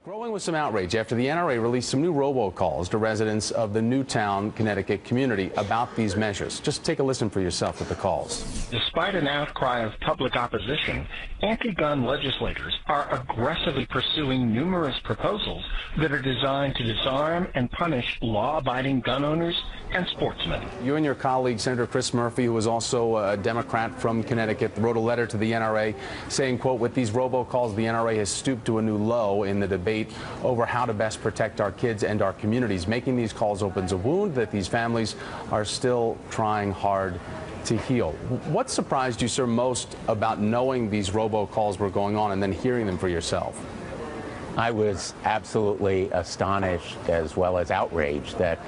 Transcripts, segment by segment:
Growing with some outrage after the NRA released some new robocalls to residents of the Newtown, Connecticut community about these measures. Just take a listen for yourself at the calls. Despite an outcry of public opposition, anti-gun legislators are aggressively pursuing numerous proposals that are designed to disarm and punish law-abiding gun owners and sportsmen. You and your colleague, Senator Chris Murphy, who is also a Democrat from Connecticut, wrote a letter to the NRA saying, quote, with these robocalls, the NRA has stooped to a new low in the debate over how to best protect our kids and our communities. Making these calls opens a wound that these families are still trying hard to heal. What surprised you, sir, most about knowing these robocalls were going on and then hearing them for yourself? I was absolutely astonished as well as outraged that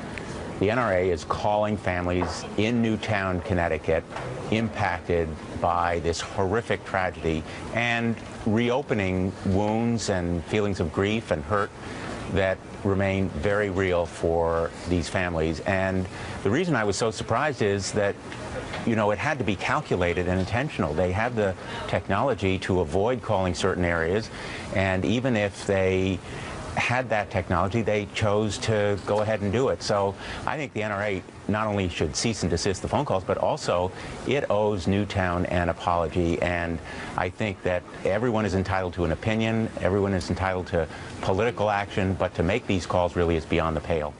the NRA is calling families in Newtown, Connecticut, impacted by this horrific tragedy and reopening wounds and feelings of grief and hurt that remain very real for these families. And the reason I was so surprised is that, you know, it had to be calculated and intentional. They have the technology to avoid calling certain areas, and even if they had that technology, they chose to go ahead and do it. So I think the NRA not only should cease and desist the phone calls, but also it owes Newtown an apology. And I think that everyone is entitled to an opinion, everyone is entitled to political action, but to make these calls really is beyond the pale.